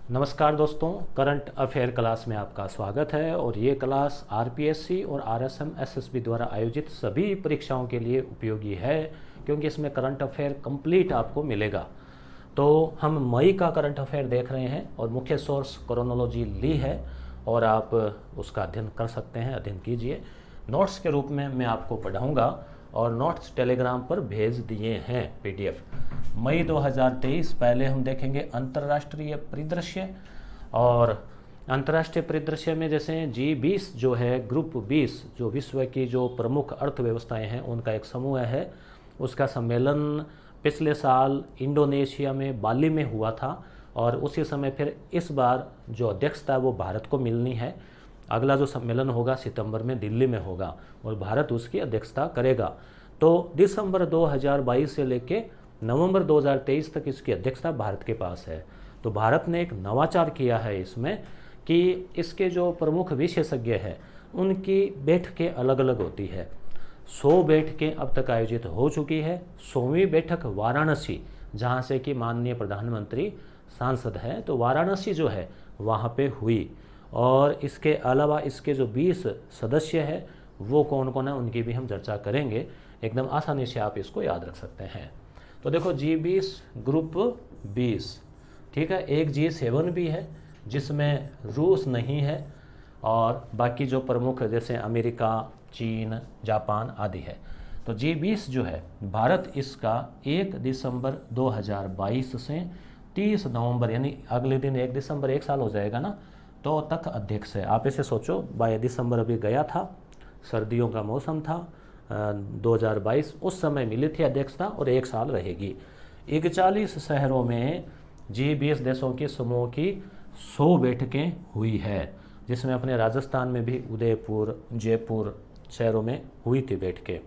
नमस्कार दोस्तों, current affair class में आपका स्वागत है। और ये क्लास आरपीएससी और आरएसएम एसएसबी द्वारा आयोजित सभी परीक्षाओं के लिए उपयोगी है, क्योंकि इसमें करंट अफेयर कंप्लीट आपको मिलेगा। तो हम मई का करंट अफेयर देख रहे हैं और मुख्य सोर्स क्रोनोलॉजी ली है और आप उसका अध्ययन कर सकते हैं, अध्ययन कीजिए। नोट्स के रूप में मैं आपको पढ़ाऊँगा और नोट्स टेलीग्राम पर भेज दिए हैं पीडीएफ। मई 2023 पहले हम देखेंगे अंतर्राष्ट्रीय परिदृश्य। और अंतर्राष्ट्रीय परिदृश्य में जैसे G20 जो है, ग्रुप 20 जो विश्व की जो प्रमुख अर्थव्यवस्थाएं हैं उनका एक समूह है, उसका सम्मेलन पिछले साल इंडोनेशिया में बाली में हुआ था। और उसी समय फिर इस बार जो अध्यक्षता वो भारत को मिलनी है। अगला जो सम्मेलन होगा सितंबर में दिल्ली में होगा और भारत उसकी अध्यक्षता करेगा। तो दिसंबर 2022 से लेके नवंबर 2023 तक इसकी अध्यक्षता भारत के पास है। तो भारत ने एक नवाचार किया है इसमें कि इसके जो प्रमुख विशेषज्ञ हैं उनकी बैठकें अलग अलग होती है। 100 बैठकें अब तक आयोजित हो चुकी है। 100वीं बैठक वाराणसी, जहाँ से कि माननीय प्रधानमंत्री सांसद हैं, तो वाराणसी जो है वहाँ पे हुई। और इसके अलावा इसके जो 20 सदस्य हैं वो कौन कौन है उनकी भी हम चर्चा करेंगे। एकदम आसानी से आप इसको याद रख सकते हैं। तो देखो G20 ग्रुप 20, ठीक है। एक G7 भी है जिसमें रूस नहीं है और बाकी जो प्रमुख जैसे अमेरिका, चीन, जापान आदि है। तो G20 जो है भारत इसका 1 दिसंबर 2022 से 30 नवंबर यानी अगले दिन 1 दिसंबर, एक साल हो जाएगा ना, तो तक अध्यक्ष है। आप इसे सोचो, 22 दिसंबर अभी गया था, सर्दियों का मौसम था 2022, उस समय मिली थी अध्यक्षता और एक साल रहेगी। 41 शहरों में G20 देशों के समूह की 100 बैठकें हुई है, जिसमें अपने राजस्थान में भी उदयपुर, जयपुर शहरों में हुई थी बैठकें।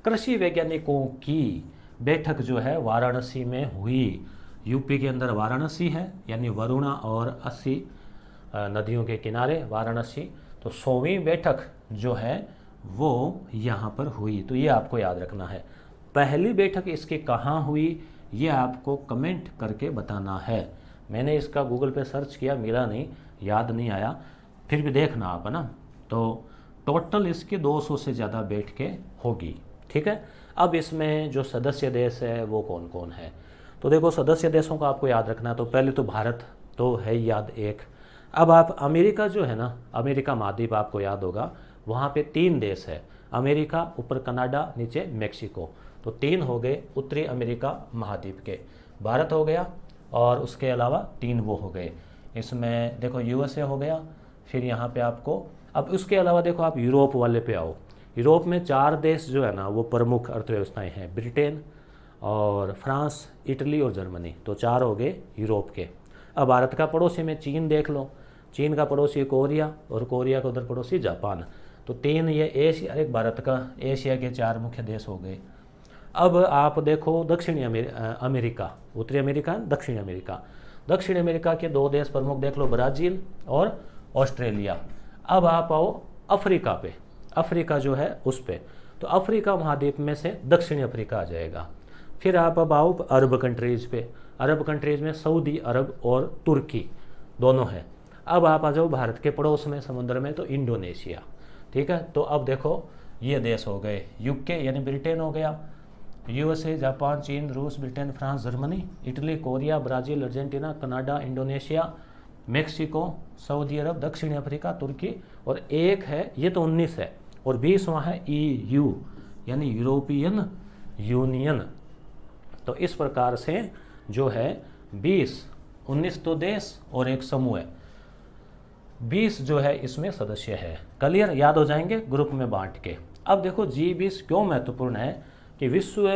कृषि वैज्ञानिकों की बैठक जो है वाराणसी में हुई। यूपी के अंदर वाराणसी है, यानी वरुणा और अस्सी नदियों के किनारे वाराणसी। तो 100वीं बैठक जो है वो यहाँ पर हुई। तो ये आपको याद रखना है। पहली बैठक इसकी कहाँ हुई ये आपको कमेंट करके बताना है। मैंने इसका गूगल पे सर्च किया, मिला नहीं, याद नहीं आया, फिर भी देखना आप, है ना। तो टोटल इसकी 200 से ज़्यादा बैठकें होगी, ठीक है। अब इसमें जो सदस्य देश है वो कौन कौन है, तो देखो सदस्य देशों का आपको याद रखना है। तो पहले तो भारत तो है याद एक। अब आप अमेरिका जो है ना, अमेरिका महाद्वीप आपको याद होगा, वहाँ पे 3 देश है। अमेरिका, ऊपर कनाडा, नीचे मेक्सिको। तो 3 हो गए उत्तरी अमेरिका महाद्वीप के। भारत हो गया और उसके अलावा 3 वो हो गए। इसमें देखो यूएसए हो गया, फिर यहाँ पे आपको, अब उसके अलावा देखो आप यूरोप वाले पे आओ। यूरोप में 4 देश जो है ना वो प्रमुख अर्थव्यवस्थाएँ हैं, ब्रिटेन और फ्रांस, इटली और जर्मनी। तो 4 हो गए यूरोप के। अब भारत का पड़ोसी में चीन देख लो, चीन का पड़ोसी कोरिया और कोरिया का उधर पड़ोसी जापान। तो 3 ये एशिया, एक भारत का, एशिया के 4 मुख्य देश हो गए। अब आप देखो दक्षिणी अमेरिका, उत्तरी अमेरिका, दक्षिणी अमेरिका। दक्षिण अमेरिका के 2 देश प्रमुख देख लो, ब्राज़ील और ऑस्ट्रेलिया। अब आप आओ अफ्रीका पे, अफ्रीका जो है उस पे। तो अफ्रीका महाद्वीप में से दक्षिणी अफ्रीका आ जाएगा। फिर आप अब आओ अरब कंट्रीज़ पे। अरब कंट्रीज़ में सऊदी अरब और तुर्की दोनों हैं। अब आप आ जाओ भारत के पड़ोस में समुद्र में, तो इंडोनेशिया, ठीक है। तो अब देखो ये देश हो गए, यूके यानी ब्रिटेन हो गया, यूएसए, जापान, चीन, रूस, Britain, France, Germany, Italy, Korea, Brazil, Argentina, Canada, Indonesia, Mexico, सऊदी अरब, दक्षिण अफ्रीका, तुर्की, और एक है, ये तो 19 है, और 20वां है EU यानी यूरोपियन यूनियन। तो इस प्रकार से जो है 19 तो देश और एक समूह है, 20 जो है इसमें सदस्य है। क्लियर, याद हो जाएंगे ग्रुप में बांट के। अब देखो G20 क्यों महत्वपूर्ण है कि विश्व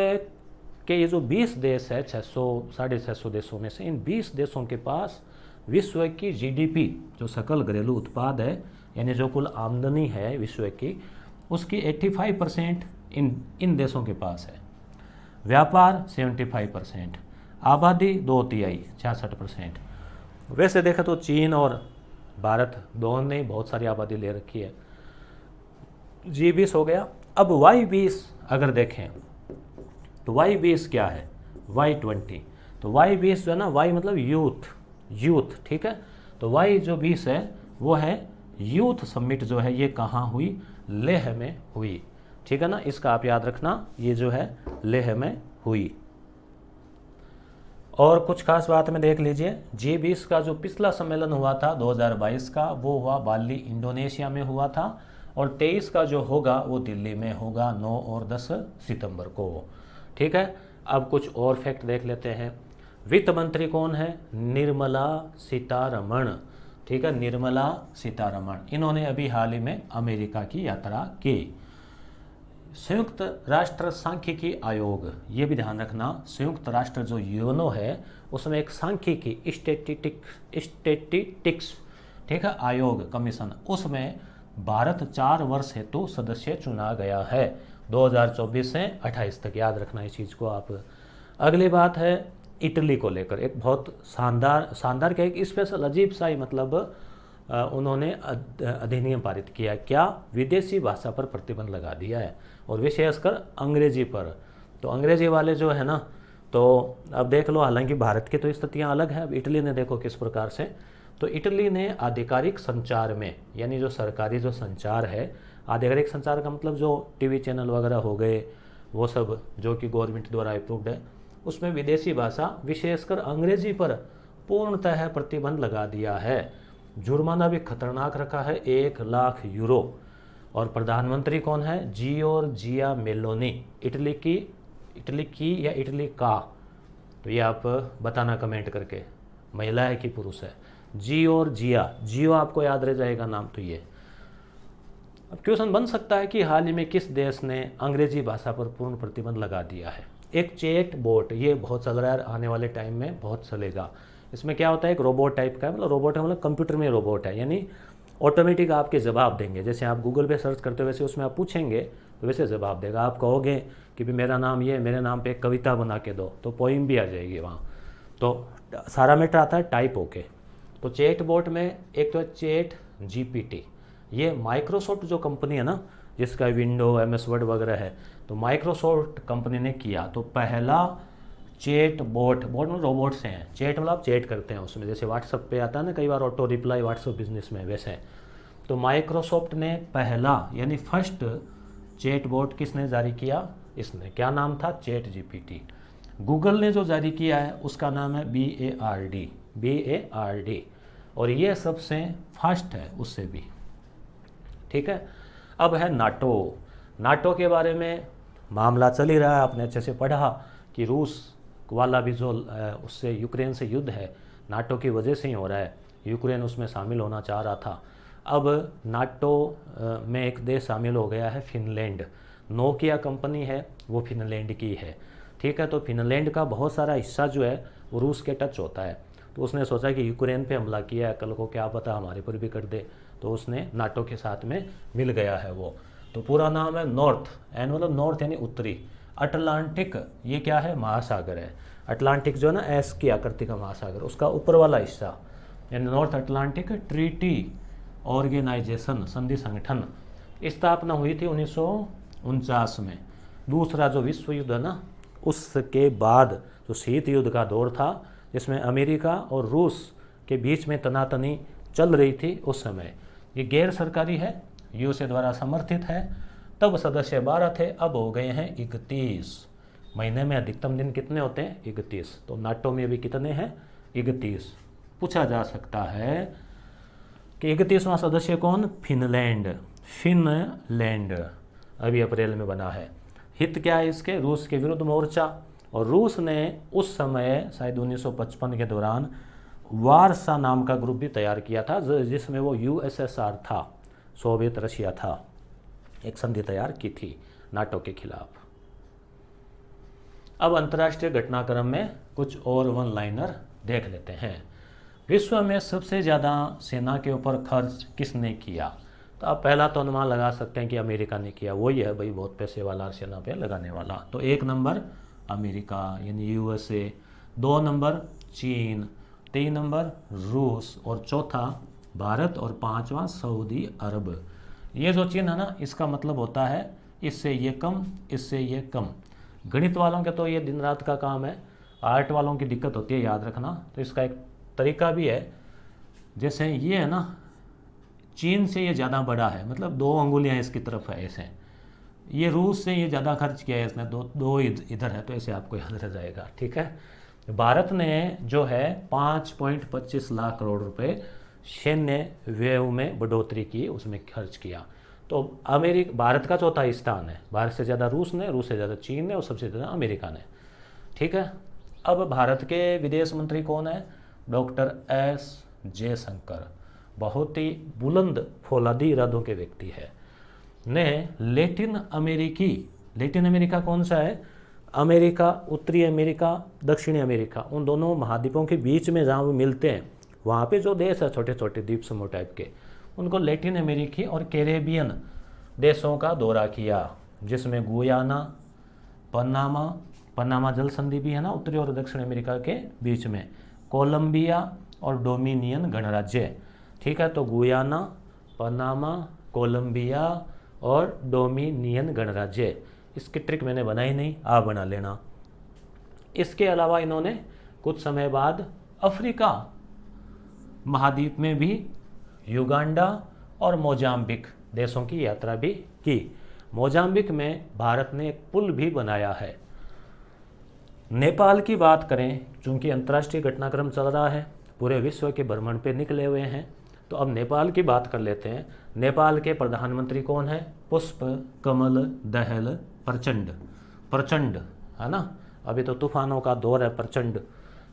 के ये जो 20 देश है, 600-650 देशों में से, इन 20 देशों के पास विश्व की GDP जो सकल घरेलू उत्पाद है, यानी जो कुल आमदनी है विश्व की, उसकी 85% इन देशों के पास है। व्यापार 75%, आबादी 2/3 66%। वैसे देखा तो चीन और भारत दोनों ने बहुत सारी आबादी ले रखी है। G20 हो गया। अब Y20 अगर देखें तो Y20 क्या है, Y20। तो Y20 जो है ना, Y मतलब यूथ, यूथ, ठीक है। तो वाई जो 20 है वो है यूथ समिट जो है ये कहाँ हुई, लेह में हुई, ठीक है ना। इसका आप याद रखना, ये जो है लेह में हुई। और कुछ खास बात में देख लीजिए, G20 का जो पिछला सम्मेलन हुआ था 2022 का, वो हुआ बाली इंडोनेशिया में हुआ था, और 23 का जो होगा वो दिल्ली में होगा 9 और 10 सितंबर को, ठीक है। अब कुछ और फैक्ट देख लेते हैं। वित्त मंत्री कौन है, निर्मला सीतारमण, ठीक है, निर्मला सीतारमण। इन्होंने अभी हाल ही में अमेरिका की यात्रा की। संयुक्त राष्ट्र सांख्यिकी आयोग, ये भी ध्यान रखना, संयुक्त राष्ट्र जो यूएनओ है उसमें एक सांख्यिकी स्टैटिस्टिक्स, ठीक है, आयोग कमीशन, उसमें भारत 4 वर्ष हेतु सदस्य चुना गया है 2024 से 28 तक, याद रखना इस चीज़ को आप। अगली बात है इटली को लेकर, एक बहुत शानदार क्या, एक स्पेशल अजीब सा ही मतलब उन्होंने अधिनियम पारित किया। क्या, विदेशी भाषा पर प्रतिबंध लगा दिया है, और विशेषकर अंग्रेजी पर। तो अंग्रेजी वाले जो है ना, तो अब देख लो, हालांकि भारत की तो स्थितियाँ अलग हैं, अब इटली ने देखो किस प्रकार से। तो इटली ने आधिकारिक संचार में, यानी जो सरकारी जो संचार है, आधिकारिक संचार का मतलब जो टीवी चैनल वगैरह हो गए, वो सब जो कि गवर्नमेंट द्वारा अप्रूव्ड है, उसमें विदेशी भाषा विशेषकर अंग्रेजी पर पूर्णतः प्रतिबंध लगा दिया है। जुर्माना भी खतरनाक रखा है, 1 लाख यूरो। और प्रधानमंत्री कौन है, जियोर्जिया मेलोनी। इटली की या इटली का, तो ये आप बताना कमेंट करके, महिला है कि पुरुष है। जियोर्जिया, जियो आपको याद रह जाएगा नाम। तो ये अब क्वेश्चन बन सकता है कि हाल ही में किस देश ने अंग्रेजी भाषा पर पूर्ण प्रतिबंध लगा दिया है। एक चैट बोट, ये बहुत चल रहा है, आने वाले टाइम में बहुत चलेगा। इसमें क्या होता है, एक रोबोट टाइप का है, मतलब रोबोट है मतलब कंप्यूटर में रोबोट है, यानी ऑटोमेटिक आपके जवाब देंगे। जैसे आप गूगल पे सर्च करते हो वैसे उसमें आप पूछेंगे तो वैसे जवाब देगा। आप कहोगे कि भी मेरा नाम ये, मेरे नाम पे एक कविता बना के दो, तो पोइम भी आ जाएगी वहाँ। तो सारा मैटर आता है टाइप होके। तो चैट बोट में एक तो चैट GPT, ये माइक्रोसॉफ्ट जो कंपनी है ना, जिसका विंडो MS वर्ड वगैरह है, तो माइक्रोसॉफ्ट कंपनी ने किया। तो पहला चैट बोट में रोबोट से हैं, चैट मतलब आप चैट करते हैं उसमें, जैसे व्हाट्सअप पे आता है ना कई बार ऑटो रिप्लाई व्हाट्सअप बिजनेस में, वैसे। तो माइक्रोसॉफ्ट ने पहला यानी फर्स्ट चैट बोट किसने जारी किया, इसने, क्या नाम था, चैट GPT। गूगल ने जो जारी किया है उसका नाम है BARD, और ये सबसे फास्ट है उससे भी, ठीक है। अब है नाटो के बारे में मामला चल ही रहा है, आपने अच्छे से पढ़ा कि रूस वाला भी जो उससे यूक्रेन से युद्ध है नाटो की वजह से ही हो रहा है। यूक्रेन उसमें शामिल होना चाह रहा था। अब नाटो में एक देश शामिल हो गया है, फिनलैंड। नोकिया कंपनी है वो फिनलैंड की है, ठीक है। तो फिनलैंड का बहुत सारा हिस्सा जो है वो रूस के टच होता है। तो उसने सोचा कि यूक्रेन पे हमला किया है, कल को क्या पता हमारे पर भी कर दे, तो उसने नाटो के साथ में मिल गया है वो। तो पूरा नाम है नॉर्थ, एन मतलब नॉर्थ यानी उत्तरी, अटलांटिक, ये क्या है, महासागर है। अटलांटिक जो है ना, एस की आकृति का महासागर, उसका ऊपर वाला हिस्सा, यानी नॉर्थ अटलांटिक ट्रीटी ऑर्गेनाइजेशन, संधि संगठन। स्थापना हुई थी 1949 में। दूसरा जो विश्व युद्ध है ना, उसके बाद जो शीत युद्ध का दौर था, जिसमें अमेरिका और रूस के बीच में तनातनी चल रही थी, उस समय ये गैर सरकारी है, USA द्वारा समर्थित है। तब सदस्य 12 थे, अब हो गए हैं 31। महीने में अधिकतम दिन कितने होते हैं, 31। तो नाटो में अभी कितने हैं, 31। पूछा जा सकता है कि 31वां सदस्य कौन, फिनलैंड अभी अप्रैल में बना है। हित क्या है इसके, रूस के विरुद्ध मोर्चा। और रूस ने उस समय शायद 1955 के दौरान वारसा नाम का ग्रुप भी तैयार किया था, जिसमें वो USSR था, सोवियत रशिया था, एक संधि तैयार की थी नाटो के खिलाफ। अब अंतर्राष्ट्रीय घटनाक्रम में कुछ और वन लाइनर देख लेते हैं। विश्व में सबसे ज़्यादा सेना के ऊपर खर्च किसने किया, तो आप पहला तो अनुमान लगा सकते हैं कि अमेरिका ने किया, वही है भाई बहुत पैसे वाला सेना पे लगाने वाला। तो 1 नंबर अमेरिका यानी USA, 2 नंबर चीन, 3 नंबर रूस, और चौथा भारत, और 5वां सऊदी अरब। ये जो चिन्ह है ना, इसका मतलब होता है इससे ये कम, इससे ये कम। गणित वालों के तो ये दिन रात का काम है, आर्ट वालों की दिक्कत होती है याद रखना। तो इसका एक तरीका भी है। जैसे ये है ना, चीन से ये ज़्यादा बड़ा है, मतलब 2 अंगुलियां इसकी तरफ है ऐसे। ये रूस से ये ज़्यादा खर्च किया है इसने, दो इधर है, तो ऐसे आपको याद रह जाएगा। ठीक है, भारत ने जो है 5.25 लाख करोड़ रुपए सैन्य व्यय में बढ़ोतरी की, उसमें खर्च किया। तो भारत का चौथा स्थान है, भारत से ज़्यादा रूस ने, रूस से ज़्यादा चीन ने और सबसे ज़्यादा अमेरिका ने। ठीक है, अब भारत के विदेश मंत्री कौन है? डॉक्टर एस जयशंकर, बहुत ही बुलंद फौलादी इरादों के व्यक्ति है। ने लैटिन अमेरिका कौन सा है? अमेरिका, उत्तरी अमेरिका, दक्षिणी अमेरिका, उन दोनों महाद्वीपों के बीच में जहाँ वो मिलते हैं, वहाँ पे जो देश है छोटे छोटे द्वीप समूह टाइप के, उनको लैटिन अमेरिकी और कैरेबियन देशों का दौरा किया, जिसमें गुयाना, पनामा जल संधि भी है ना उत्तरी और दक्षिण अमेरिका के बीच में, कोलंबिया और डोमिनियन गणराज्य। ठीक है, तो गुयाना, पनामा, कोलंबिया और डोमिनियन गणराज्य, इसकी ट्रिक मैंने बनाई नहीं, आप बना लेना। इसके अलावा इन्होंने कुछ समय बाद अफ्रीका महाद्वीप में भी युगांडा और मोजाम्बिक देशों की यात्रा भी की। मोजाम्बिक में भारत ने एक पुल भी बनाया है। नेपाल की बात करें, चूंकि अंतर्राष्ट्रीय घटनाक्रम चल रहा है, पूरे विश्व के भ्रमण पे निकले हुए हैं, तो अब नेपाल की बात कर लेते हैं। नेपाल के प्रधानमंत्री कौन है? पुष्प कमल दहल प्रचंड है ना, अभी तो तूफानों का दौर है, प्रचंड,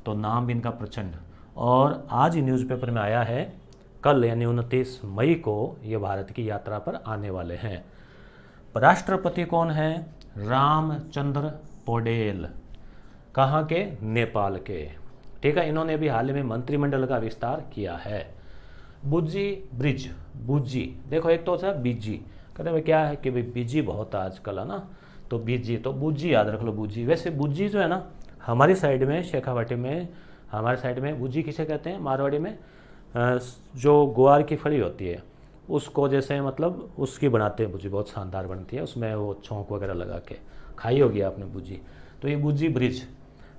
तो नाम भी इनका प्रचंड। और आज ही न्यूज़पेपर में आया है, कल यानी 29 मई को ये भारत की यात्रा पर आने वाले हैं। राष्ट्रपति कौन है? रामचंद्र पौडेल, कहाँ के? नेपाल के। ठीक है, इन्होंने भी हाल ही में मंत्रिमंडल का विस्तार किया है। बुज्जी ब्रिज, बुज्जी देखो, एक तो होता है बीजी, कहते हैं क्या है कि भाई बीजी बहुत आजकल है ना, तो बीजी, तो बुज्जी याद रख लो, बुज्जी। वैसे बुज्जी जो है ना, हमारी साइड में शेखावाटी में, हमारे साइड में बुज्जी किसे कहते हैं? मारवाड़ी में जो ग्वार की फली होती है उसको, जैसे मतलब उसकी बनाते हैं बुज्जी, बहुत शानदार बनती है, उसमें वो छौंक वगैरह लगा के खाई होगी आपने बुज्जी। तो ये बुज्जी ब्रिज।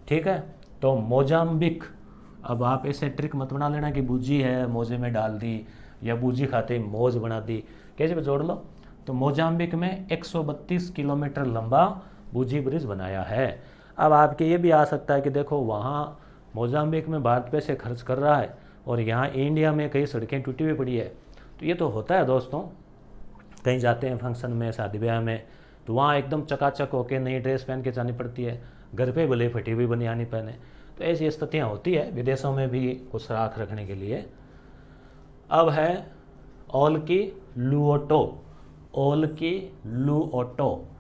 ठीक है, तो मोजाम्बिक, अब आप ऐसे ट्रिक मत बना लेना कि बुज्जी है मोजे में डाल दी, या बुज्जी खाते मौज बना दी, कैसे भी जोड़ लो। तो मोजाम्बिक में 132 किलोमीटर लंबा बुज्जी ब्रिज बनाया है। अब आपके ये भी आ सकता है कि देखो वहाँ मोजाम्बिक में भारत पैसे खर्च कर रहा है और यहाँ इंडिया में कई सड़कें टूटी हुई पड़ी है। तो ये तो होता है दोस्तों, कहीं जाते हैं फंक्शन में, शादी ब्याह में, तो वहाँ एकदम चकाचक होके नई ड्रेस पहन के जानी पड़ती है, घर पे भले फटी हुई बनियानी पहने। तो ऐसी स्थितियाँ होती है, विदेशों में भी कुछ राख रखने के लिए। अब है ओल्की लुओटो।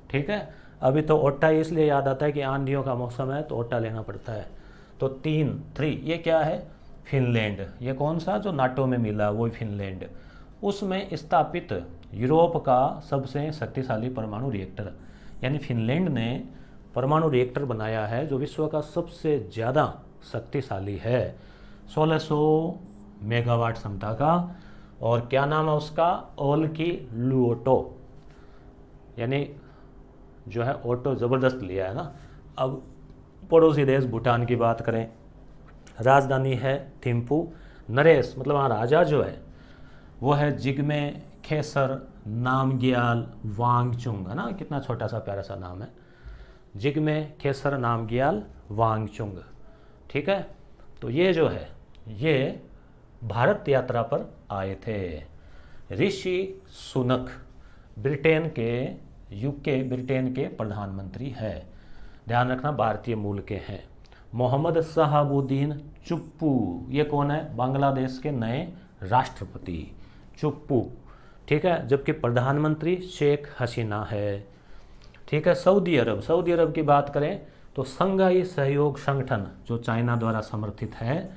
ठीक है, अभी तो ओट्टा इसलिए याद आता है कि आंधियों का मौसम है तो ओट्टा लेना पड़ता है। तो 3 ये क्या है? फिनलैंड। ये कौन सा जो नाटो में मिला, वो फिनलैंड, उसमें स्थापित यूरोप का सबसे शक्तिशाली परमाणु रिएक्टर, यानी फिनलैंड ने परमाणु रिएक्टर बनाया है जो विश्व का सबसे ज़्यादा शक्तिशाली है, 1600 मेगावाट क्षमता का। और क्या नाम है उसका? ओल्की लुओटो, यानी जो है ऑटो ज़बरदस्त लिया है ना। अब पड़ोसी देश भूटान की बात करें, राजधानी है थिम्पू। नरेश मतलब वहाँ राजा जो है वो है जिग्मे खेसर नामग्याल वांगचुंग, है ना, कितना छोटा सा प्यारा सा नाम है, जिग्मे खेसर नामग्याल वांगचुंग। ठीक है, तो ये जो है ये भारत यात्रा पर आए थे। ऋषि सुनक ब्रिटेन के प्रधानमंत्री है, ध्यान रखना भारतीय मूल के हैं। मोहम्मद शहाबुद्दीन चुप्पू, ये कौन है? बांग्लादेश के नए राष्ट्रपति चुप्पू। ठीक है, जबकि प्रधानमंत्री शेख हसीना है। ठीक है, सऊदी अरब की बात करें तो शंघाई सहयोग संगठन जो चाइना द्वारा समर्थित है,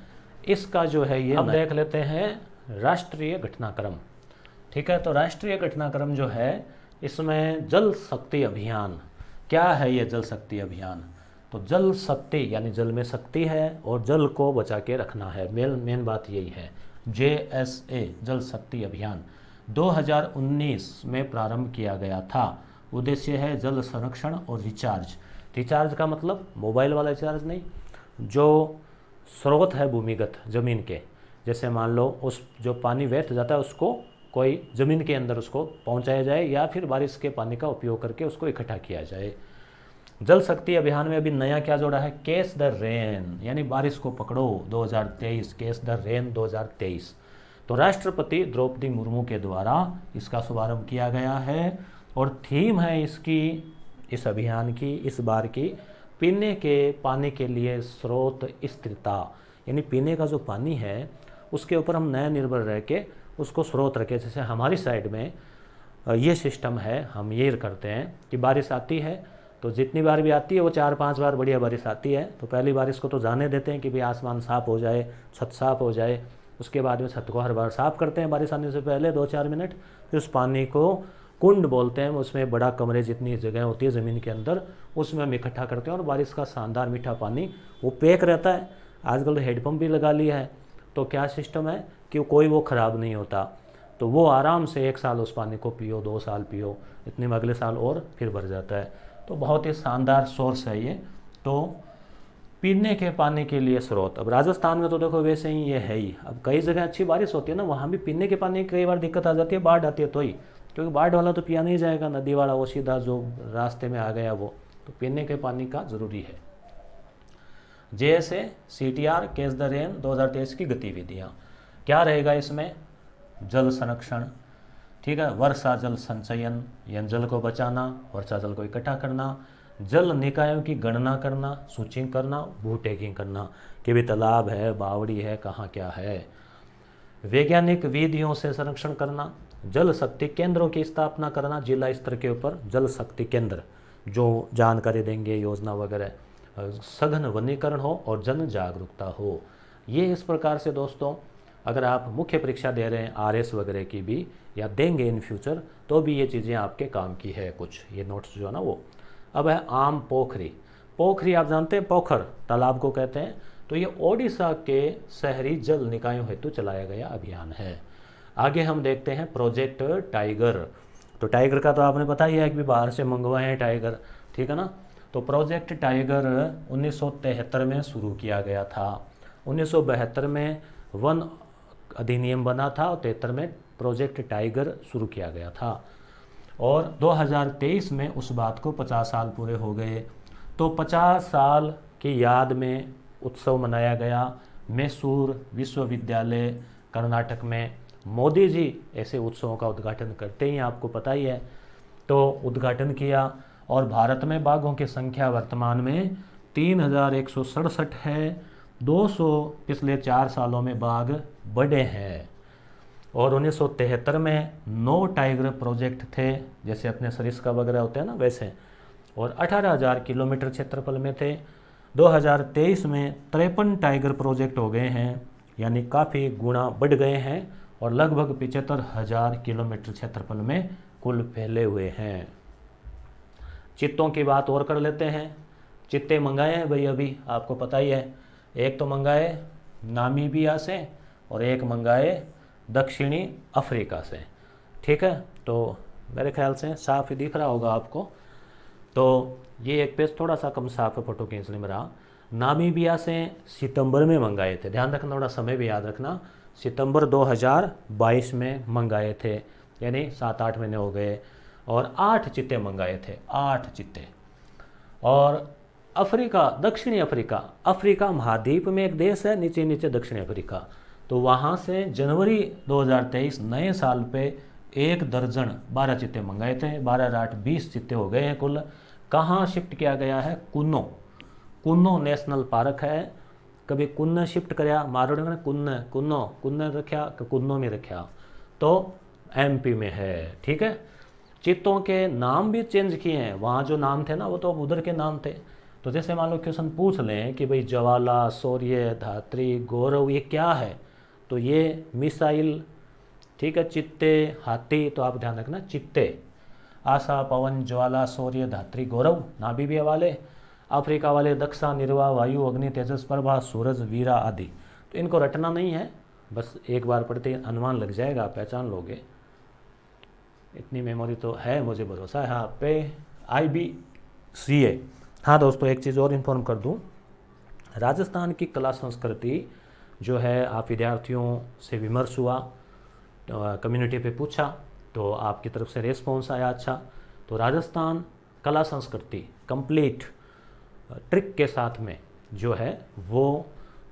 इसका जो है ये, अब देख लेते हैं राष्ट्रीय घटनाक्रम। ठीक है, तो राष्ट्रीय घटनाक्रम जो है इसमें जल शक्ति अभियान, क्या है ये जल शक्ति अभियान? तो जल शक्ति यानी जल में शक्ति है और जल को बचा के रखना है, मेन बात यही है। JSA जल शक्ति अभियान 2019 में प्रारंभ किया गया था। उद्देश्य है जल संरक्षण और रिचार्ज का मतलब मोबाइल वाला रिचार्ज नहीं, जो स्रोत है भूमिगत ज़मीन के, जैसे मान लो उस जो पानी व्यर्थ जाता है उसको कोई ज़मीन के अंदर उसको पहुंचाया जाए या फिर बारिश के पानी का उपयोग करके उसको इकट्ठा किया जाए। जल शक्ति अभियान में अभी नया क्या जोड़ा है, कैच द रेन, यानी बारिश को पकड़ो 2023, कैच द रेन 2023। तो राष्ट्रपति द्रौपदी मुर्मू के द्वारा इसका शुभारंभ किया गया है और थीम है इसकी, इस अभियान की इस बार की, पीने के पानी के लिए स्रोत स्थिरता, यानी पीने का जो पानी है उसके ऊपर हम नया निर्भर रह के उसको स्रोत रखें। जैसे हमारी साइड में ये सिस्टम है, हम ये करते हैं कि बारिश आती है तो जितनी बार भी आती है वो 4-5 बार बढ़िया बारिश आती है, तो पहली बारिश को तो जाने देते हैं कि भाई आसमान साफ़ हो जाए, छत साफ़ हो जाए। उसके बाद में छत को हर बार साफ़ करते हैं बारिश आने से पहले 2-4 मिनट। फिर उस पानी को कुंड बोलते हैं, उसमें बड़ा कमरे जितनी जगह होती है ज़मीन के अंदर उसमें हम इकट्ठा करते हैं और बारिश का शानदार मीठा पानी वो पैक रहता है। आजकल तो हेडपम्प भी लगा लिया है, तो क्या सिस्टम है कि कोई वो ख़राब नहीं होता, तो वो आराम से 1 साल उस पानी को पियो, 2 साल पियो, इतने में अगले साल और फिर भर जाता है। तो बहुत ही शानदार सोर्स है ये, तो पीने के पानी के लिए स्रोत। अब राजस्थान में तो देखो वैसे ही ये है ही, अब कई जगह अच्छी बारिश होती है ना, वहाँ भी पीने के पानी की कई बार दिक्कत आ जाती है, बाढ़ आती है तो ही, क्योंकि बाढ़ वाला तो पिया नहीं जाएगा, नदी वाला वो सीधा जो रास्ते में आ गया वो, तो पीने के पानी का ज़रूरी है। JSA CTR catch the rain 2023 की गतिविधियाँ क्या रहेगा इसमें, जल संरक्षण, ठीक है, वर्षा जल संचयन, यानी जल को बचाना, वर्षा जल को इकट्ठा करना, जल निकायों की गणना करना, सूचिंग करना, भू टैगिंग करना कि भी तालाब है, बावड़ी है, कहाँ क्या है, वैज्ञानिक विधियों से संरक्षण करना, जल शक्ति केंद्रों की स्थापना करना, जिला स्तर के ऊपर जल शक्ति केंद्र जो जानकारी देंगे योजना वगैरह, सघन वनीकरण हो और जन जागरूकता हो। ये इस प्रकार से दोस्तों अगर आप मुख्य परीक्षा दे रहे हैं RS वगैरह की भी या देंगे इन फ्यूचर, तो भी ये चीज़ें आपके काम की है कुछ, ये नोट्स जो है ना वो। अब है आम पोखरी। पोखरी आप जानते हैं पोखर तालाब को कहते हैं, तो ये ओडिशा के शहरी जल निकायों हेतु चलाया गया अभियान है। आगे हम देखते हैं प्रोजेक्ट टाइगर। तो टाइगर का तो आपने पता ही है कि बाहर से मंगवाए हैं टाइगर, ठीक है ना। तो प्रोजेक्ट टाइगर 1973 में शुरू किया गया था। 1972 में वन अधिनियम बना था और 73 में प्रोजेक्ट टाइगर शुरू किया गया था और 2023 में उस बात को 50 साल पूरे हो गए। तो 50 साल की याद में उत्सव मनाया गया। मैसूर विश्वविद्यालय कर्नाटक में मोदी जी ऐसे उत्सवों का उद्घाटन करते ही, आपको पता ही है, तो उद्घाटन किया। और भारत में बाघों की संख्या वर्तमान में 3167 है। 200 पिछले 4 सालों में बाघ बढ़े हैं। और 1973 में 9 टाइगर प्रोजेक्ट थे, जैसे अपने सरिस्का वगैरह होते हैं ना वैसे, और 18,000 किलोमीटर क्षेत्रफल में थे। 2023 में 53 टाइगर प्रोजेक्ट हो गए हैं, यानी काफ़ी गुना बढ़ गए हैं और लगभग 75,000 किलोमीटर क्षेत्रफल में कुल फैले हुए हैं। चित्तों की बात और कर लेते हैं। चित्ते मंगाए हैं भाई, अभी आपको पता ही है, एक तो मंगाए नामीबिया से और एक मंगाए दक्षिणी अफ्रीका से, ठीक है। तो मेरे ख्याल से साफ ही दिख रहा होगा आपको। तो ये एक पेज थोड़ा सा कम साफ है फोटो खींचने में रहा। नामीबिया से सितंबर में मंगाए थे, ध्यान रखना, थोड़ा समय भी याद रखना, सितंबर 2022 में मंगाए थे, यानी 7-8 महीने हो गए। और 8 चित्ते मंगाए थे, 8 चित्ते। और अफ्रीका, दक्षिणी अफ्रीका, अफ्रीका महाद्वीप में एक देश है, नीचे नीचे दक्षिणी अफ्रीका, तो वहाँ से जनवरी 2023 नए साल पे 1 दर्जन 12 चित्ते मंगाए थे। 12-8 20 चित्ते हो गए हैं कुल। कहाँ शिफ्ट किया गया है, कुन्नो, कुन्नो नेशनल पार्क है। कभी कुन्न शिफ्ट कराया, मारोड़ में कुन्न कुन्नो कुन्न रखा, कुन्नो में रखा, तो MP में है, ठीक है। चित्तों के नाम भी चेंज किए हैं, वहाँ जो नाम थे ना वो तो उधर के नाम थे। तो जैसे मान लो क्वेश्चन पूछ लें कि भाई ज्वाला, शौर्य, धात्री, गौरव ये क्या है, तो ये मिसाइल, ठीक है, चित्ते, हाथी, तो आप ध्यान रखना चित्ते। आशा, पवन, ज्वाला, शौर्य, धात्री, गौरव नामीबिया वाले। अफ्रीका वाले दक्षा, निर्वाह, वायु, अग्नि, तेजस, प्रभा, सूरज, वीरा आदि। तो इनको रटना नहीं है, बस एक बार पढ़ते अनुमान लग जाएगा, आप पहचान लोगे, इतनी मेमोरी तो है, मुझे भरोसा है आप पे। IBCA। हाँ दोस्तों, एक चीज़ और इन्फॉर्म कर दूँ, राजस्थान की कला संस्कृति जो है, आप विद्यार्थियों से विमर्श हुआ, कम्युनिटी पे पूछा, तो आपकी तरफ से रेस्पॉन्स आया अच्छा। तो राजस्थान कला संस्कृति कंप्लीट ट्रिक के साथ में जो है वो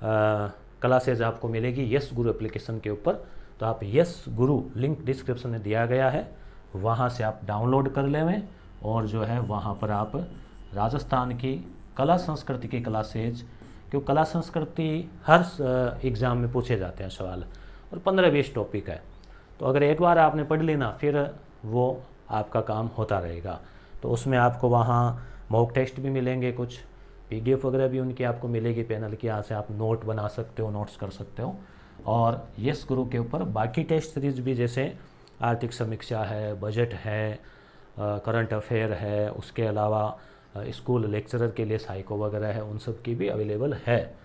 कला सेज आपको मिलेगी यस गुरु एप्लीकेशन के ऊपर। तो आप यस गुरु लिंक डिस्क्रिप्शन में दिया गया है, वहाँ से आप डाउनलोड कर लें और जो है वहाँ पर आप राजस्थान की कला संस्कृति की कला सेज, क्योंकि कला संस्कृति हर एग्ज़ाम में पूछे जाते हैं सवाल और 15-20 टॉपिक है। तो अगर एक बार आपने पढ़ लेना फिर वो आपका काम होता रहेगा। तो उसमें आपको वहाँ मॉक टेस्ट भी मिलेंगे, कुछ PDF वगैरह भी उनकी आपको मिलेगी पैनल की, यहाँ से आप नोट बना सकते हो, नोट्स कर सकते हो। और यस गुरु के ऊपर बाकी टेस्ट सीरीज भी, जैसे आर्थिक समीक्षा है, बजट है, करंट अफेयर है, उसके अलावा स्कूल लेक्चरर के लिए साइको वगैरह है, उन सब की भी अवेलेबल है।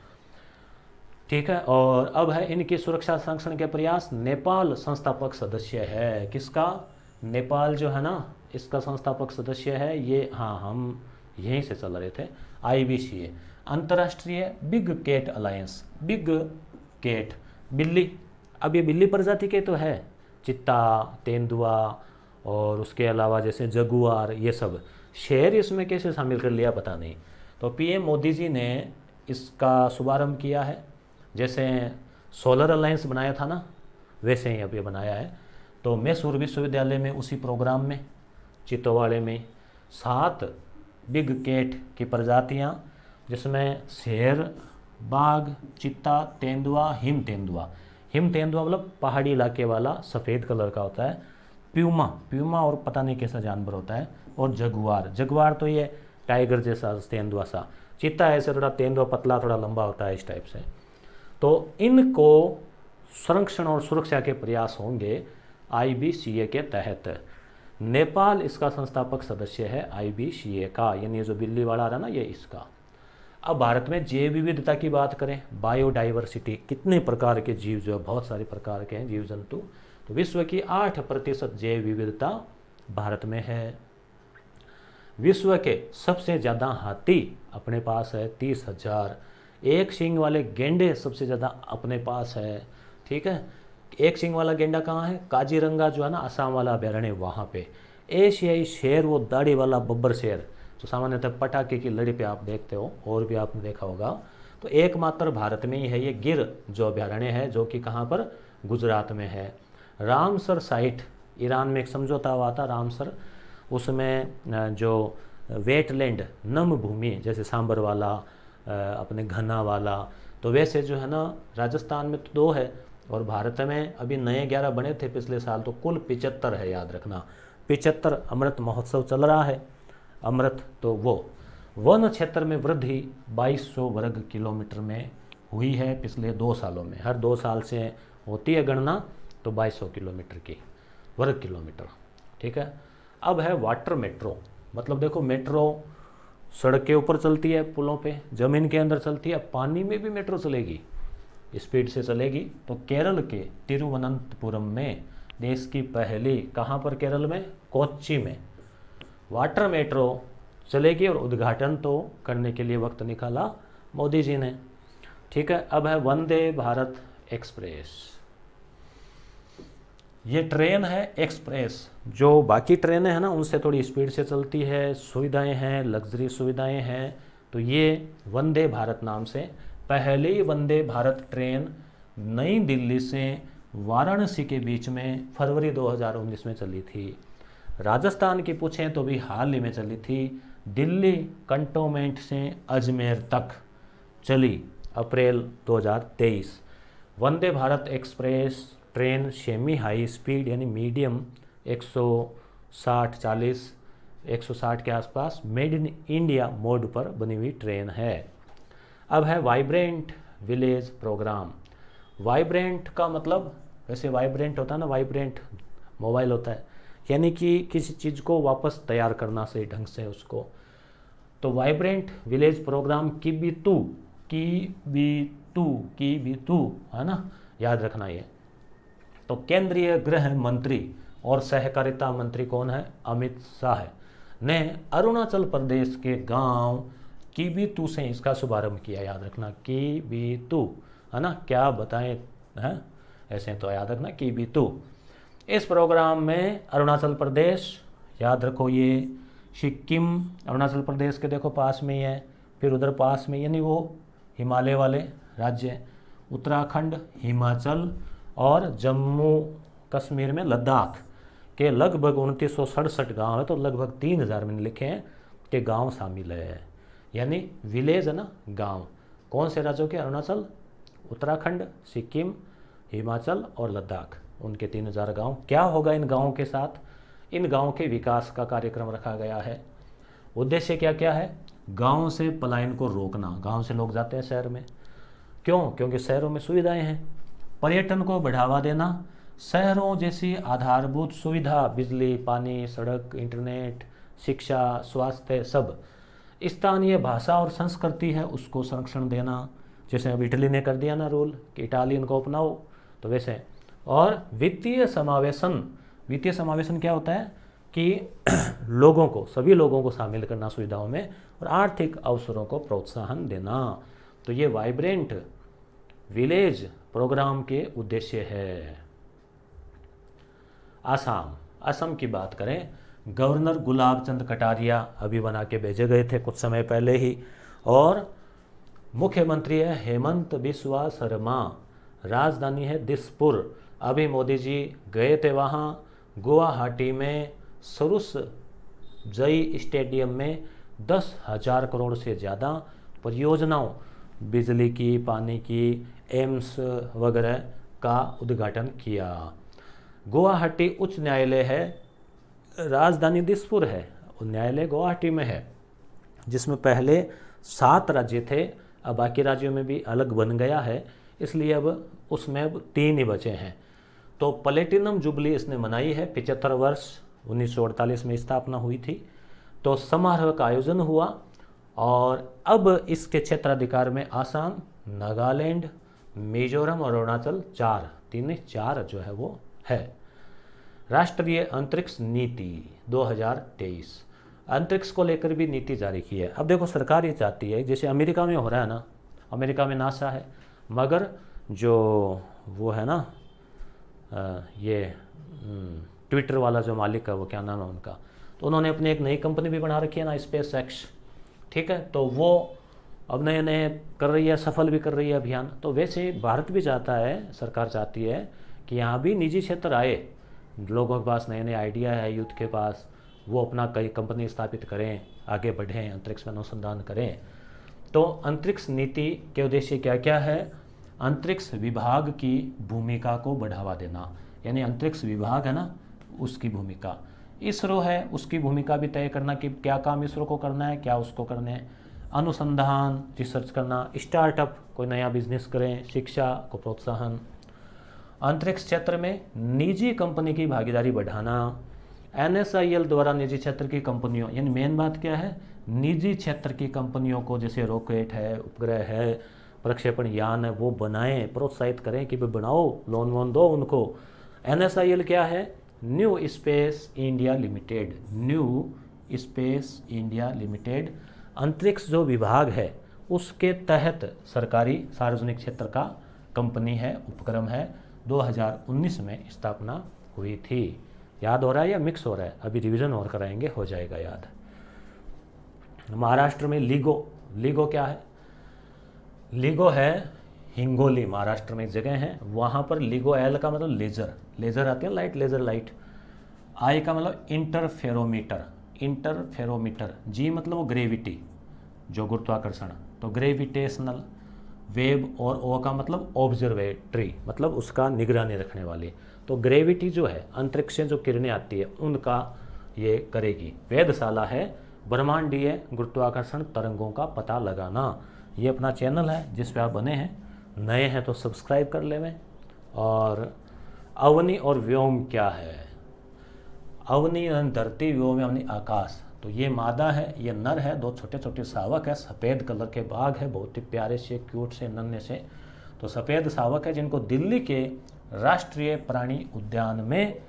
ठीक है। और अब है इनकी सुरक्षा संरक्षण के प्रयास। नेपाल संस्थापक सदस्य है, किसका? नेपाल जो है ना, इसका संस्थापक सदस्य है ये। हाँ, हम यहीं से चल रहे थे। IBCA अंतर्राष्ट्रीय big cat alliance. Big cat बिल्ली, अब ये बिल्ली प्रजाति के तो है, चित्ता, तेंदुआ और उसके अलावा जैसे जगुआर, ये सब शेर इसमें कैसे शामिल कर लिया पता नहीं। तो PM मोदी जी ने इसका शुभारंभ किया है। जैसे सोलर अलायंस बनाया था ना, वैसे ही अब ये बनाया है। तो मैसूर विश्वविद्यालय में उसी प्रोग्राम में चितौवाड़े में 7 बिग कैट की प्रजातियां, जिसमें शेर, बाघ, चित्ता, तेंदुआ, हिम तेंदुआ मतलब पहाड़ी इलाके वाला सफ़ेद कलर का होता है, प्यूमा और पता नहीं कैसा जानवर होता है, और जगुआर तो ये टाइगर जैसा तेंदुआ सा, चीता ऐसे थोड़ा तेंदुआ पतला थोड़ा लंबा होता है इस टाइप से। तो इनको संरक्षण और सुरक्षा के प्रयास होंगे IBCA के तहत। नेपाल इसका संस्थापक सदस्य है IBCA का, यानी जो बिल्ली वाला रहा ना ये इसका। अब भारत में जैव विविधता की बात करें, बायोडाइवर्सिटी, कितने प्रकार के जीव, जो बहुत सारे प्रकार के हैं जीव जंतु, तो विश्व की 8% जैव विविधता भारत में है। विश्व के सबसे ज़्यादा हाथी अपने पास है 30,000। एक सींग वाले गेंडे सबसे ज़्यादा अपने पास है। ठीक है, एक सींग वाला गेंडा कहाँ है? काजीरंगा जो है ना, असम वाला अभयारण्य, वहाँ पे। एशियाई शेर, वो दाढ़ी वाला बब्बर शेर, तो सामान्यतः पटाखे की लड़ी पे आप देखते हो, और भी आपने देखा होगा। तो एकमात्र भारत में ही है ये गिर जो अभयारण्य है, जो कि कहाँ पर? गुजरात में है। रामसर साइट, ईरान में एक समझौता हुआ था रामसर, उसमें जो वेटलैंड, नम भूमि, जैसे सांबर वाला, अपने घना वाला, तो वैसे जो है ना राजस्थान में तो 2 है, और भारत में अभी नए 11 बने थे पिछले साल, तो कुल 75 है, याद रखना 75। अमृत महोत्सव चल रहा है, अमृत। तो वो वन क्षेत्र में वृद्धि 2200 वर्ग किलोमीटर में हुई है पिछले 2 सालों में। हर 2 साल से होती है गणना, तो 2200 किलोमीटर की वर्ग किलोमीटर। ठीक है। अब है वाटर मेट्रो, मतलब देखो मेट्रो सड़क के ऊपर चलती है, पुलों पे, ज़मीन के अंदर चलती है, पानी में भी मेट्रो चलेगी, स्पीड से चलेगी। तो केरल के तिरुवनंतपुरम में देश की पहली, कहाँ पर? केरल में कोच्चि में वाटर मेट्रो चलेगी, और उद्घाटन तो करने के लिए वक्त निकाला मोदी जी ने। ठीक है। अब है वंदे भारत एक्सप्रेस। ये ट्रेन है एक्सप्रेस, जो बाकी ट्रेनें हैं ना उनसे थोड़ी स्पीड से चलती है, सुविधाएं हैं, लग्जरी सुविधाएं हैं। तो ये वंदे भारत नाम से पहली वंदे भारत ट्रेन नई दिल्ली से वाराणसी के बीच में फरवरी 2019 में चली थी। राजस्थान की पूछें तो भी हाल ही में चली थी। दिल्ली कंटोनमेंट से अजमेर तक चली April 2023। Vande Bharat express train semi high speed यानी मीडियम 160 के आसपास मेड इन इंडिया मोड पर बनी हुई ट्रेन है। अब है वाइब्रेंट विलेज प्रोग्राम। वाइब्रेंट का मतलब, वैसे वाइब्रेंट होता है ना, वाइब्रेंट मोबाइल होता है, यानी कि किसी चीज़ को वापस तैयार करना सही ढंग से उसको। तो वाइब्रेंट विलेज प्रोग्राम की भी तू है ना, याद रखना ये। तो केंद्रीय गृह मंत्री और सहकारिता मंत्री कौन है? अमित शाह ने अरुणाचल प्रदेश के गांव कीबीतू से इसका शुभारंभ किया, याद रखना कीबीतू, है ना, क्या बताएं, हैं ऐसे तो याद रखना कीबीतू। इस प्रोग्राम में अरुणाचल प्रदेश, याद रखो ये सिक्किम अरुणाचल प्रदेश के देखो पास में ही है, फिर उधर पास में यानी वो हिमालय वाले राज्य, उत्तराखंड, हिमाचल और जम्मू कश्मीर में लद्दाख के लगभग 2967 गांव है, तो लगभग 3000 मैंने लिखे हैं कि गांव शामिल है, यानी विलेज है ना, गांव। कौन से राज्यों के? अरुणाचल, उत्तराखंड, सिक्किम, हिमाचल और लद्दाख, उनके 3000 गांव। क्या होगा इन गांवों के साथ? इन गांवों के विकास का कार्यक्रम रखा गया है। उद्देश्य क्या क्या है? गांव से पलायन को रोकना। गांव से लोग जाते हैं शहर में, क्यों? क्योंकि शहरों में सुविधाएं हैं। पर्यटन को बढ़ावा देना, शहरों जैसी आधारभूत सुविधा, बिजली, पानी, सड़क, इंटरनेट, शिक्षा, स्वास्थ्य, सब। स्थानीय भाषा और संस्कृति है उसको संरक्षण देना, जैसे अब इटली ने कर दिया ना रूल कि इटालियन को अपनाओ, तो वैसे। और वित्तीय समावेशन। वित्तीय समावेशन क्या होता है कि लोगों को, सभी लोगों को शामिल करना सुविधाओं में, और आर्थिक अवसरों को प्रोत्साहन देना। तो ये वाइब्रेंट विलेज प्रोग्राम के उद्देश्य है। आसाम, असम की बात करें, गवर्नर गुलाब चंद कटारिया अभी बना के भेजे गए थे कुछ समय पहले ही, और मुख्यमंत्री है हेमंत बिस्वा शर्मा, राजधानी है दिसपुर। अभी मोदी जी गए थे वहाँ, गुवाहाटी में सरुस जई स्टेडियम में 10,000 करोड़ से ज़्यादा परियोजनाओं, बिजली की, पानी की, एम्स वगैरह का उद्घाटन किया। गुवाहाटी उच्च न्यायालय है, राजधानी दिसपुर है, न्यायालय गुवाहाटी में है, जिसमें पहले 7 राज्य थे, अब बाकी राज्यों में भी अलग बन गया है, इसलिए अब उसमें अब 3 ही बचे हैं। तो प्लेटिनम जुबली इसने मनाई है, 75 वर्ष, 1948 में स्थापना हुई थी। तो समारोह का आयोजन हुआ, और अब इसके क्षेत्राधिकार में आसाम, नागालैंड, मिजोरम और अरुणाचल, 4 जो है वो है। राष्ट्रीय अंतरिक्ष नीति 2023, अंतरिक्ष को लेकर भी नीति जारी की है। अब देखो सरकार ये चाहती है, जैसे अमेरिका में हो रहा है ना, अमेरिका में नासा है, मगर जो वो है ना ये ट्विटर वाला जो मालिक है, वो क्या नाम है उनका, तो उन्होंने अपनी एक नई कंपनी भी बना रखी है ना, स्पेस एक्स, ठीक है। तो वो अब नए नए कर रही है, सफल भी कर रही है अभियान। तो वैसे भारत भी चाहता है, सरकार चाहती है कि यहाँ भी निजी क्षेत्र आए, लोगों के पास नए नए आइडिया है, यूथ के पास, वो अपना कई कंपनी स्थापित करें, आगे बढ़ें, अंतरिक्ष में अनुसंधान करें। तो अंतरिक्ष नीति के उद्देश्य क्या क्या है? अंतरिक्ष विभाग की भूमिका को बढ़ावा देना, यानी अंतरिक्ष विभाग है ना, उसकी भूमिका। इसरो है, उसकी भूमिका भी तय करना कि क्या काम इसरो को करना है, क्या उसको करना है। अनुसंधान, रिसर्च करना, स्टार्टअप, कोई नया बिजनेस करें, शिक्षा को प्रोत्साहन। अंतरिक्ष क्षेत्र में निजी कंपनी की भागीदारी बढ़ाना। NSIL द्वारा निजी क्षेत्र की कंपनियों, यानी मेन बात क्या है, निजी क्षेत्र की कंपनियों को, जैसे रॉकेट है, उपग्रह है, प्रक्षेपण यान है, वो बनाएं, प्रोत्साहित करें कि भाई बनाओ, लोन वोन दो उनको। NSIL क्या है? New space India limited, new space India limited अंतरिक्ष जो विभाग है उसके तहत सरकारी सार्वजनिक क्षेत्र का कंपनी है, उपक्रम है, 2019 में स्थापना हुई थी। याद हो रहा है या मिक्स हो रहा है? अभी रिवीजन और कराएंगे, हो जाएगा याद। महाराष्ट्र में लीगो क्या है? लीगो है हिंगोली, महाराष्ट्र में एक जगह है, वहाँ पर लीगो, एल का मतलब लेज़र आती है लाइट, लेज़र लाइट। आई का मतलब इंटरफेरोमीटर। जी मतलब वो ग्रेविटी, जो गुरुत्वाकर्षण, तो ग्रेविटेशनल वेव। और ओ का मतलब ऑब्जर्वेटरी, मतलब उसका निगरानी रखने वाली। तो ग्रेविटी जो है, अंतरिक्ष से जो किरणें आती है उनका ये करेगी। वेधशाला है ब्रह्मांडीय गुरुत्वाकर्षण तरंगों का पता लगाना। ये अपना चैनल है जिस पे आप बने हैं, नए हैं तो सब्सक्राइब कर लेवें। और अवनि और व्योम क्या है? अवनि धरती, व्योम यानी आकाश। तो ये मादा है, ये नर है, 2 छोटे छोटे शावक है, सफ़ेद कलर के बाघ है, बहुत ही प्यारे से, क्यूट से, नन्हे से। तो सफ़ेद शावक है जिनको दिल्ली के राष्ट्रीय प्राणी उद्यान में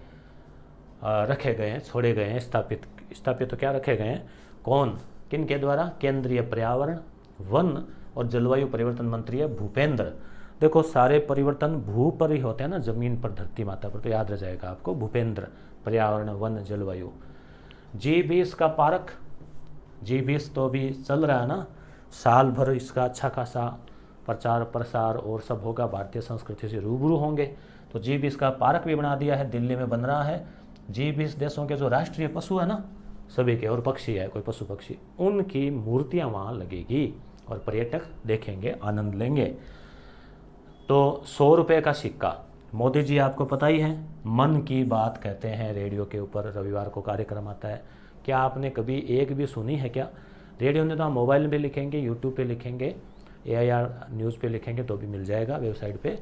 रखे गए हैं, छोड़े गए हैं, स्थापित तो क्या रखे गए हैं? कौन? किन के द्वारा? केंद्रीय पर्यावरण, वन और जलवायु परिवर्तन मंत्री है भूपेंद्र। देखो सारे परिवर्तन भू पर ही होते हैं ना, जमीन पर, धरती माता पर, तो याद रह जाएगा आपको भूपेंद्र, पर्यावरण, वन, जलवायु। G20 का पार्क, G20 तो अभी चल रहा है ना, साल भर इसका अच्छा खासा प्रचार प्रसार और सब होगा, भारतीय संस्कृति से रूबरू होंगे। तो G20 का पार्क भी बना दिया है, दिल्ली में बन रहा है। G20 देशों के जो राष्ट्रीय पशु है ना सभी के, और पक्षी है कोई पशु पक्षी, उनकी मूर्तियां वहाँ लगेगी और पर्यटक देखेंगे, आनंद लेंगे। तो 100 रुपये का सिक्का, मोदी जी आपको पता ही है, मन की बात कहते हैं, रेडियो के ऊपर रविवार को कार्यक्रम आता है। क्या आपने कभी एक भी सुनी है क्या? रेडियो ने तो आप मोबाइल पे लिखेंगे, यूट्यूब पे लिखेंगे, AIR न्यूज़ पे लिखेंगे तो भी मिल जाएगा वेबसाइट पे।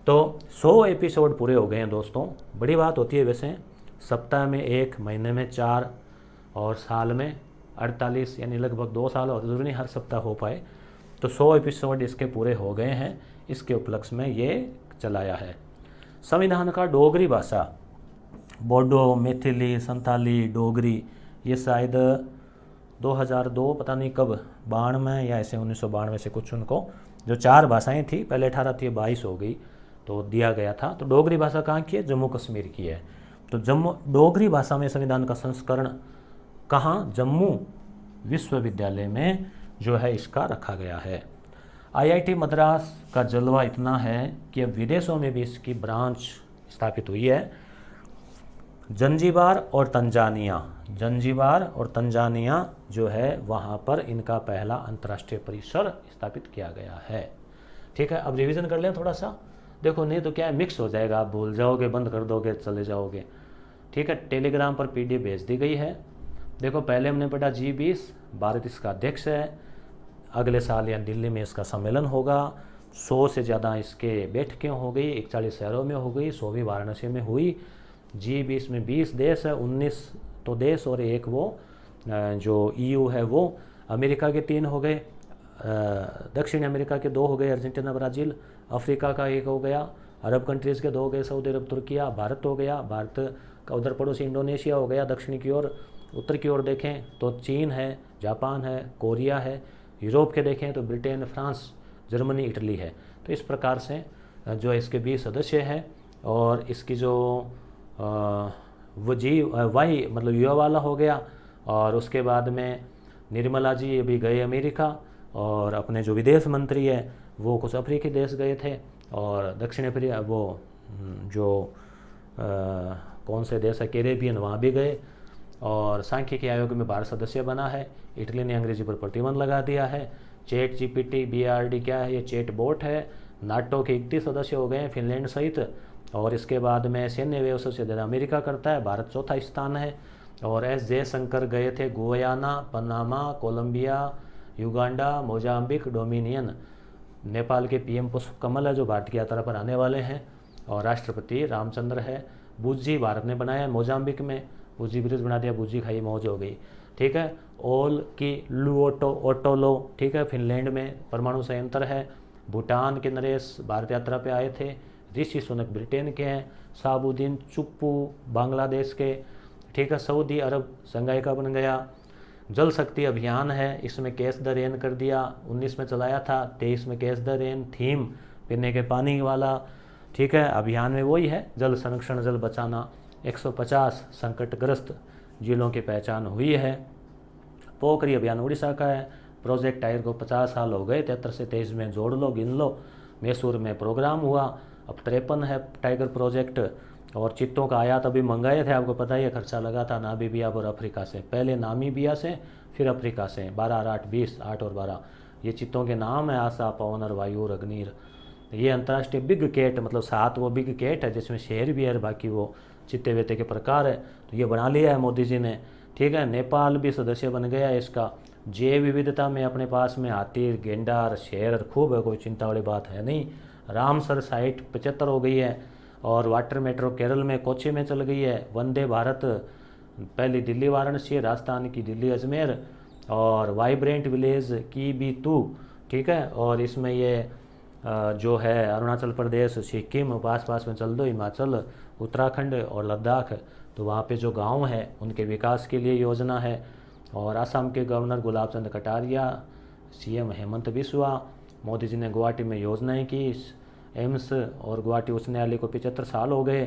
तो 100 एपिसोड पूरे हो गए हैं दोस्तों, बड़ी बात होती है वैसे। सप्ताह में 1, महीने में 4 और साल में 48, यानी लगभग 2 साल, और ज़रूरी नहीं हर सप्ताह हो पाए। तो 100 एपिसोड इसके पूरे हो गए हैं, इसके उपलक्ष्य में ये चलाया है। संविधान का डोगरी भाषा, बोडो, मैथिली, संथाली, डोगरी, ये शायद 2002 पता नहीं कब, 92 या ऐसे 1992 से कुछ, उनको जो 4 भाषाएं थी, पहले 18 थी, 22 हो गई, तो दिया गया था। तो डोगरी भाषा कहाँ की है? जम्मू कश्मीर की है। तो जम्मू डोगरी भाषा में संविधान का संस्करण कहाँ? जम्मू विश्वविद्यालय में जो है इसका रखा गया है। IIT मद्रास का जलवा इतना है कि अब विदेशों में भी इसकी ब्रांच स्थापित हुई है। जंजीबार और तंजानिया जो है वहाँ पर इनका पहला अंतर्राष्ट्रीय परिसर स्थापित किया गया है। ठीक है, अब रिवीजन कर लें थोड़ा सा। देखो नहीं तो क्या है, मिक्स हो जाएगा, आप भूल जाओगे, बंद कर दोगे, चले जाओगे। ठीक है, टेलीग्राम पर PDF भेज दी गई है। देखो पहले हमने पढ़ा G20, भारत इसका अध्यक्ष है। अगले साल या दिल्ली में इसका सम्मेलन होगा। 100 से ज़्यादा इसके बैठकें हो गई, 41 शहरों में हो गई, 100वीं वाराणसी में हुई। G20 में 20 देश है, 19 तो देश और एक वो जो EU है वो। अमेरिका के 3 हो गए, दक्षिण अमेरिका के 2 हो गए, अर्जेंटीना, ब्राज़ील। अफ्रीका का 1 हो गया, अरब कंट्रीज़ के 2 हो गए, सऊदी अरब, तुर्किया। भारत हो गया, भारत का उधर पड़ोसी इंडोनेशिया हो गया दक्षिण की ओर। उत्तर की ओर देखें तो चीन है, जापान है, कोरिया है। यूरोप के देखें तो ब्रिटेन, फ्रांस, जर्मनी, इटली है। तो इस प्रकार से जो इसके 20 सदस्य हैं, और इसकी जो वाई मतलब युवा वाला हो गया। और उसके बाद में निर्मला जी अभी गए अमेरिका, और अपने जो विदेश मंत्री है वो कुछ अफ्रीकी देश गए थे, और दक्षिण अफ्रीका वो जो कौन से देश है, कैरेबियन, वहाँ भी गए। और सांख्यिकी आयोग में भारत सदस्य बना है। इटली ने अंग्रेजी पर प्रतिबंध लगा दिया है। चैट GPT BRD क्या है? ये चैट बोट है। नाटो के 31 सदस्य हो गए हैं, फिनलैंड सहित। और इसके बाद में सैन्य व्यय सबसे ज़्यादा अमेरिका करता है, भारत चौथा स्थान है। और S जयशंकर गए थे Guyana, Panama, Colombia, Uganda, Mozambique, Dominion. Nepal के PM पुष्प कमल है जो भारत की यात्रा पर आने वाले हैं, और राष्ट्रपति रामचंद्र है। बुज्जी भारत ने बनाया है मोजाम्बिक में, बुज्जी ब्रिज बना दिया, बुज्जी खाई मौज हो गई। ठीक है, ओल की ओटोलो, ठीक है, फिनलैंड में परमाणु संयंत्र है। भूटान के नरेश भारत यात्रा पे आए थे। ऋषि सुनक ब्रिटेन के हैं। साबुद्दीन चुप्पू बांग्लादेश के। ठीक है, सऊदी अरब संघाई का बन गया। जल शक्ति अभियान है, इसमें कैच द रेन कर दिया, 19 में चलाया था, 23 में कैच द रेन, थीम पीने के पानी वाला। ठीक है, अभियान में वही है, जल संरक्षण, जल बचाना। 150 संकटग्रस्त जिलों की पहचान हुई है। पोखरी अभियान उड़ीसा का है। प्रोजेक्ट टाइगर को 50 साल हो गए, 73 से 23 में जोड़ लो, गिन लो। मैसूर में प्रोग्राम हुआ, अब 53 है टाइगर प्रोजेक्ट। और चित्तों का आयात अभी मंगाए थे, आपको पता ही है, खर्चा लगा था नामीबिया और अफ्रीका से। पहले नामीबिया से, फिर अफ्रीका से। 12 और 8 20, 8 और 12 ये चित्तों के नाम है। आशा, पवन और वायु और अग्निर। ये अंतर्राष्ट्रीय बिग कैट, मतलब 7 वो बिग कैट है, जिसमें शेर भी है, बाकी वो चित्ते वेते के प्रकार है। तो ये बना लिया है मोदी जी ने। ठीक है, नेपाल भी सदस्य बन गया है इसका। जैव विविधता में अपने पास में हाथी, गेंडा, शेर खूब है, कोई चिंता वाली बात है नहीं। रामसर साइट 75 हो गई है। और वाटर मेट्रो केरल में कोच्चि में चल गई है। वंदे भारत पहली दिल्ली वाराणसी, राजस्थान की दिल्ली अजमेर। और वाइब्रेंट विलेज की B2, ठीक है। और इसमें ये जो है अरुणाचल प्रदेश, सिक्किम, पास में चल दो, हिमाचल, उत्तराखंड और लद्दाख, तो वहाँ पे जो गांव है उनके विकास के लिए योजना है। और असम के गवर्नर गुलाब चंद कटारिया, सीएम हेमंत बिस्वा। मोदी जी ने गुवाहाटी में योजनाएं की, एम्स और गुवाहाटी उच्च न्यायालय को 75 साल हो गए।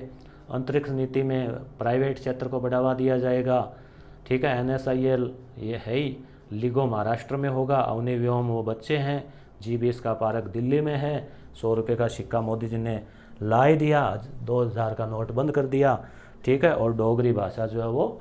अंतरिक्ष नीति में प्राइवेट क्षेत्र को बढ़ावा दिया जाएगा। ठीक है, NSIL ये है ही, लिगो महाराष्ट्र में होगा, अवनी व्योम वो बच्चे हैं, G20 का पार्क दिल्ली में है, 100 रुपये का सिक्का मोदी जी ने ला दिया, 2000 का नोट बंद कर दिया। ठीक है, और डोगरी भाषा जो है वो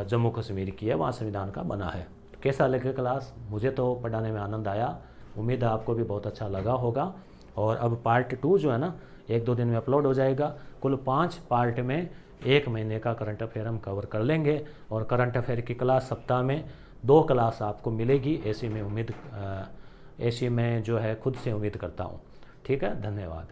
जम्मू कश्मीर की है, वहाँ संविधान का बना है। तो कैसा लगे क्लास? मुझे तो पढ़ाने में आनंद आया, उम्मीद है आपको भी बहुत अच्छा लगा होगा। और अब पार्ट 2 जो है ना 1-2 दिन में अपलोड हो जाएगा। कुल 5 पार्ट में 1 महीने का करंट अफेयर हम कवर कर लेंगे, और करंट अफेयर की क्लास सप्ताह में 2 क्लास आपको मिलेगी, ऐसी मैं जो है खुद से उम्मीद करता हूँ। ठीक है, धन्यवाद।